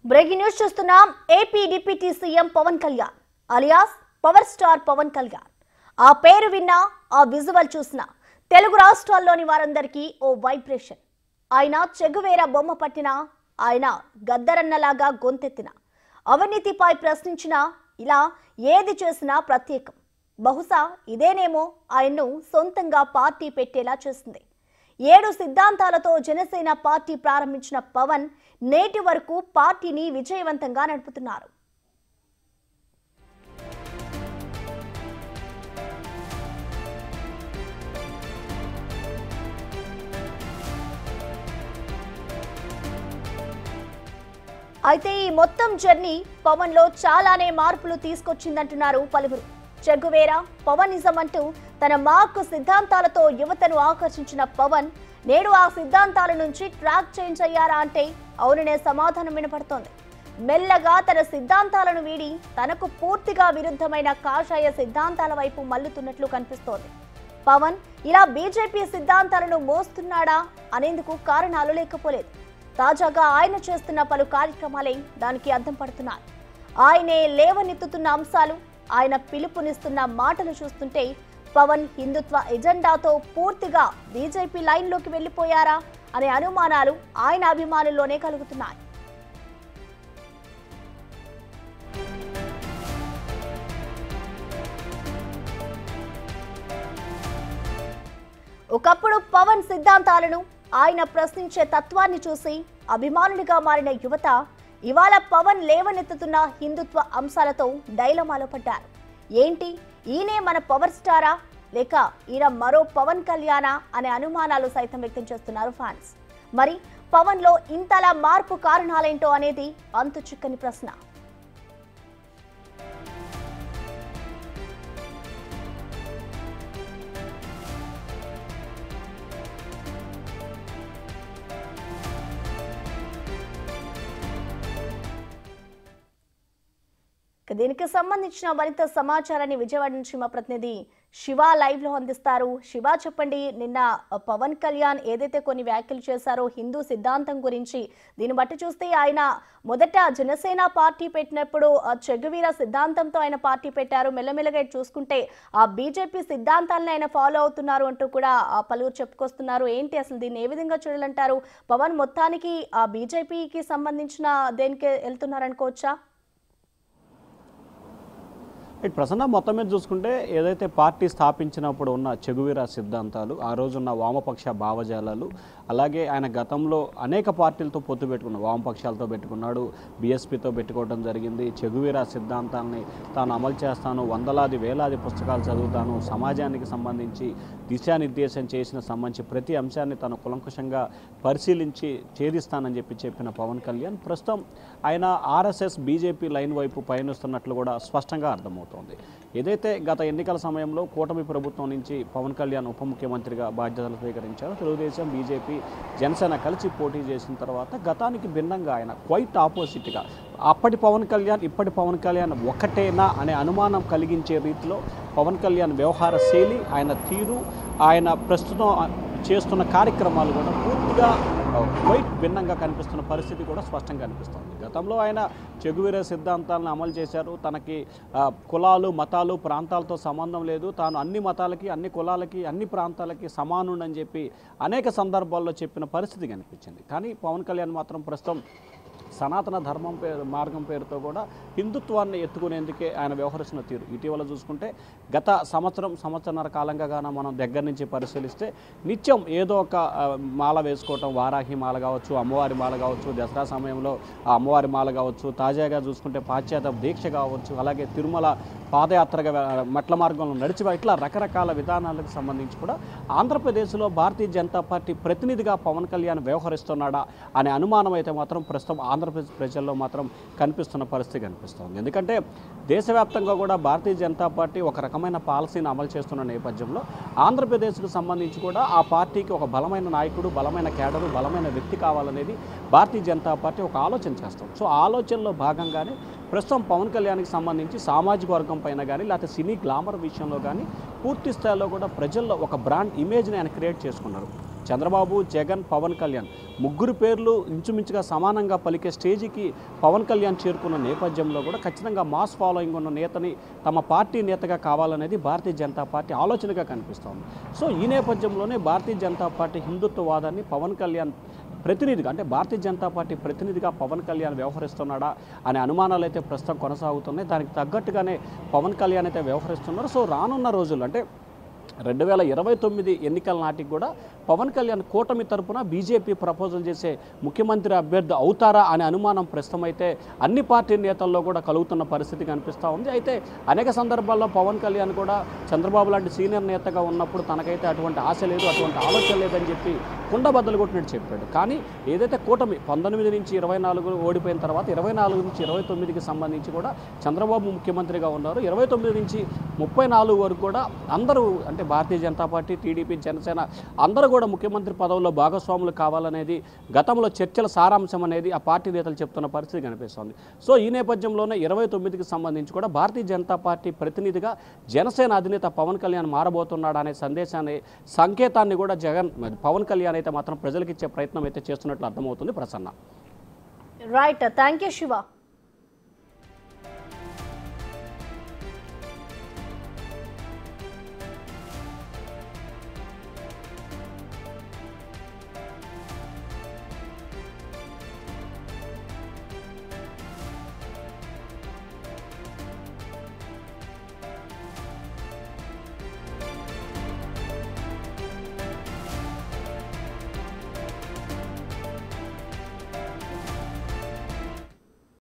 Breaking news చూస్తున్నాం. AP deputy CM Pawan Kalyan alias power star Pawan Kalyan. ఆ పేరు విన్నా, ఆ విజువల్ చూసినా తెలుగు రాష్ట్రాల్లోని వారందరికీ ఓ వైబ్రేషన్. ఆయన చెగువేరా బొమ్మ పట్టినా, ఆయన గద్దరన్నలాగా గొంతెత్తిన, అవినీతిపై ప్రశ్నించినా, ఇలా ఏది చేసినా ప్రత్యేకం. బహుశా ఇదేనేమో ఆయన్ను సొంతంగా పార్టీ పెట్టేలా చేసింది. 7 సిద్ధాంతాలతో జనసేన పార్టీ ప్రారంభించిన పవన్ నేటి వరకు పార్టీని విజయవంతంగా నడుపుతున్నారు. అయితే ఈ మొత్తం జర్నీ పవన్ లో చాలానే మార్పులు తీసుకొచ్చిందంటున్నారు పలువురు. చెగువేరా పవనిజం అంటూ తన మార్కు సిద్ధాంతాలతో యువతను ఆకర్షించిన పవన్ నేడు ఆ సిద్ధాంతాల నుంచి ట్రాక్ చేంజ్ అయ్యారా అంటే అవుననే సమాధానం వినపడుతోంది. మెల్లగా తన సిద్ధాంతాలను వీడి తనకు పూర్తిగా విరుద్ధమైన కాషాయ సిద్ధాంతాల వైపు మల్లుతున్నట్లు కనిపిస్తోంది. పవన్ ఇలా బీజేపీ సిద్ధాంతాలను మోస్తున్నాడా అనేందుకు కారణాలు లేకపోలేదు. తాజాగా ఆయన చేస్తున్న పలు కార్యక్రమాలే దానికి అద్దం పడుతున్నాయి. ఆయనే లేవనెత్తుతున్న అంశాలు, ఆయన పిలుపునిస్తున్న మాటలు చూస్తుంటే పవన్ హిందుత్వ ఎజెండాతో పూర్తిగా బీజేపీ లైన్లోకి వెళ్లిపోయారా అనే అనుమానాలు ఆయన అభిమానుల్లోనే కలుగుతున్నాయి. ఒకప్పుడు పవన్ సిద్ధాంతాలను, ఆయన ప్రశ్నించే తత్వాన్ని చూసి అభిమానుడిగా మారిన యువత ఇవాళ పవన్ లేవనెత్తుతున్న హిందుత్వ అంశాలతో డైలమాలో పడ్డారు. ఏంటి, ఈయనే మన పవర్ స్టారా లేక ఈయన మరో పవన్ కళ్యాణా అనే అనుమానాలు సైతం వ్యక్తం చేస్తున్నారు ఫ్యాన్స్. మరి పవన్ లో ఇంతలా మార్పు కారణాలేంటో అనేది అంతు చిక్కని ప్రశ్న. దీనికి సంబంధించిన మరింత సమాచారాన్ని విజయవాడ నుంచి మా ప్రతినిధి శివ లైవ్ లో అందిస్తారు. శివ, చెప్పండి, నిన్న పవన్ కళ్యాణ్ ఏదైతే కొన్ని వ్యాఖ్యలు చేశారో హిందూ సిద్ధాంతం గురించి, దీన్ని బట్టి చూస్తే ఆయన మొదట జనసేన పార్టీ పెట్టినప్పుడు చెగువీర సిద్ధాంతంతో ఆయన పార్టీ పెట్టారు. మెల్లమెల్లగా చూసుకుంటే ఆ బీజేపీ సిద్ధాంతాలను ఆయన ఫాలో అవుతున్నారు అంటూ కూడా పలువురు చెప్పుకొస్తున్నారు. ఏంటి అసలు దీన్ని ఏ విధంగా చూడాలంటారు? పవన్ మొత్తానికి ఆ బీజేపీకి సంబంధించిన దేనికి వెళ్తున్నారనుకోవచ్చా? ప్రసన్న, మొత్తం మీద చూసుకుంటే ఏదైతే పార్టీ స్థాపించినప్పుడు ఉన్న చెగువీర సిద్ధాంతాలు, ఆ రోజున్న వామపక్ష భావజాలాలు, అలాగే ఆయన గతంలో అనేక పార్టీలతో పొత్తు పెట్టుకున్నాడు. వామపక్షాలతో పెట్టుకున్నాడు, బీఎస్పీతో పెట్టుకోవడం జరిగింది. చెగువీర సిద్ధాంతాన్ని తాను అమలు చేస్తాను, వందలాది వేలాది పుస్తకాలు చదువుతాను, సమాజానికి సంబంధించి దిశానిర్దేశం చేసిన సంబంధించి ప్రతి అంశాన్ని తను కులంకుశంగా పరిశీలించి ఛేదిస్తానని చెప్పిన పవన్ కళ్యాణ్ ప్రస్తుతం ఆయన ఆర్ఎస్ఎస్ బీజేపీ లైన్ వైపు పయనిస్తున్నట్లు కూడా స్పష్టంగా అర్థమవుతుంది. ఏదైతే గత ఎన్నికల సమయంలో కూటమి ప్రభుత్వం నుంచి పవన్ కళ్యాణ్ ఉప ముఖ్యమంత్రిగా బాధ్యతలు స్వీకరించారు. తెలుగుదేశం, బీజేపీ, జనసేన కలిసి పోటీ చేసిన తర్వాత గతానికి భిన్నంగా ఆయన క్వైట్ ఆపోజిట్గా అప్పటి పవన్ కళ్యాణ్ ఇప్పటి పవన్ కళ్యాణ్ ఒకటేనా అనే అనుమానం కలిగించే రీతిలో పవన్ కళ్యాణ్ వ్యవహార శైలి, ఆయన తీరు, ఆయన ప్రస్తుతం చేస్తున్న కార్యక్రమాలు కూడా పూర్తిగా క్వైట్ భిన్నంగా కనిపిస్తున్న పరిస్థితి కూడా స్పష్టంగా కనిపిస్తుంది. గతంలో ఆయన చెగువీర సిద్ధాంతాలను అమలు చేశారు. తనకి కులాలు, మతాలు, ప్రాంతాలతో సంబంధం లేదు, తాను అన్ని మతాలకి, అన్ని కులాలకి, అన్ని ప్రాంతాలకి సమానుడని చెప్పి అనేక సందర్భాల్లో చెప్పిన పరిస్థితి కనిపించింది. కానీ పవన్ కళ్యాణ్ మాత్రం ప్రస్తుతం సనాతన ధర్మం మార్గం పేరుతో కూడా హిందుత్వాన్ని ఎత్తుకునేందుకే ఆయన వ్యవహరిస్తున్న తీరు ఇటీవల చూసుకుంటే గత సంవత్సరన్నర కాలంగా గాన మనం దగ్గర నుంచి పరిశీలిస్తే నిత్యం ఏదో ఒక మాల వేసుకోవటం, వారాహి మాల కావచ్చు, అమ్మవారి మాల కావచ్చు, దసరా సమయంలో అమ్మవారి మాల కావచ్చు, తాజాగా చూసుకుంటే పాశ్చాత్య దీక్ష కావచ్చు, అలాగే తిరుమల పాదయాత్రగా మెట్ల మార్గంలో నడిచి ఇట్లా రకరకాల విధానాలకు సంబంధించి కూడా ఆంధ్రప్రదేశ్లో భారతీయ జనతా పార్టీ ప్రతినిధిగా పవన్ కళ్యాణ్ వ్యవహరిస్తున్నాడా అనే అనుమానం అయితే మాత్రం ప్రస్తుతం ఆంధ్రప్రదేశ్ ప్రజల్లో మాత్రం కనిపిస్తున్న పరిస్థితి కనిపిస్తుంది. ఎందుకంటే దేశవ్యాప్తంగా కూడా భారతీయ జనతా పార్టీ ఒక రకమైన పాలసీని అమలు చేస్తున్న నేపథ్యంలో ఆంధ్రప్రదేశ్కు సంబంధించి కూడా ఆ పార్టీకి ఒక బలమైన నాయకుడు, బలమైన కేడరు, బలమైన వ్యక్తి కావాలనేది భారతీయ జనతా పార్టీ ఒక ఆలోచన చేస్తాం. సో ఆలోచనలో భాగంగానే ప్రస్తుతం పవన్ కళ్యాణ్కి సంబంధించి సామాజిక వర్గం పైన కానీ లేకపోతే సినీ గ్లామర్ విషయంలో కానీ పూర్తి స్థాయిలో కూడా ప్రజల్లో ఒక బ్రాండ్ ఇమేజ్ని ఆయన క్రియేట్ చేసుకున్నారు. చంద్రబాబు, జగన్, పవన్ కళ్యాణ్ ముగ్గురు పేర్లు ఇంచుమించుగా సమానంగా పలికే స్టేజికి పవన్ కళ్యాణ్ చేరుకున్న నేపథ్యంలో కూడా ఖచ్చితంగా మాస్ ఫాలోయింగ్ ఉన్న నేతని తమ పార్టీ నేతగా కావాలనేది భారతీయ జనతా పార్టీ ఆలోచనగా కనిపిస్తోంది. సో ఈ నేపథ్యంలోనే భారతీయ జనతా పార్టీ హిందుత్వవాదాన్ని పవన్ కళ్యాణ్ ప్రతినిధిగా, అంటే భారతీయ జనతా పార్టీ ప్రతినిధిగా పవన్ కళ్యాణ్ వ్యవహరిస్తున్నాడా అనే అనుమానాలు అయితే ప్రస్తుతం కొనసాగుతున్నాయి. దానికి తగ్గట్టుగానే పవన్ కళ్యాణ్ అయితే వ్యవహరిస్తున్నారు. సో రానున్న రోజులు అంటే 2029 ఎన్నికల నాటికి కూడా పవన్ కళ్యాణ్ కూటమి తరపున బీజేపీ ప్రపోజల్ చేసే ముఖ్యమంత్రి అభ్యర్థి అవుతారా అనే అనుమానం ప్రస్తుతం అయితే అన్ని పార్టీ నేతల్లో కూడా కలుగుతున్న పరిస్థితి కనిపిస్తూ ఉంది. అయితే అనేక సందర్భాల్లో పవన్ కళ్యాణ్ కూడా చంద్రబాబు లాంటి సీనియర్ నేతగా ఉన్నప్పుడు తనకైతే అటువంటి ఆశ లేదు, అటువంటి ఆలోచన లేదని చెప్పి కుండబద్దలు కొట్టినట్టు చెప్పాడు. కానీ ఏదైతే కూటమి 19 నుంచి 24 ఓడిపోయిన తర్వాత 24 నుంచి 29కి సంబంధించి కూడా చంద్రబాబు ముఖ్యమంత్రిగా ఉన్నారు. 29 నుంచి 34 వరకు కూడా అందరూ అంటే భారతీయ జనతా పార్టీ, టీడీపీ, జనసేన అందరూ కూడా ముఖ్యమంత్రి పదవుల్లో భాగస్వాములు కావాలనేది గతంలో చర్చల సారాంశం అనేది ఆ పార్టీ నేతలు చెప్తున్న పరిస్థితి కనిపిస్తోంది. సో ఈ నేపథ్యంలోనే 29కి సంబంధించి కూడా భారతీయ జనతా పార్టీ ప్రతినిధిగా జనసేన అధినేత పవన్ కళ్యాణ్ మారబోతున్నాడు అనే సందేశాన్ని, సంకేతాన్ని కూడా పవన్ కళ్యాణ్ అయితే మాత్రం ప్రజలకు ఇచ్చే ప్రయత్నం అయితే చేస్తున్నట్లు అర్థమవుతుంది. Prasanna. Right, thank you Shiva.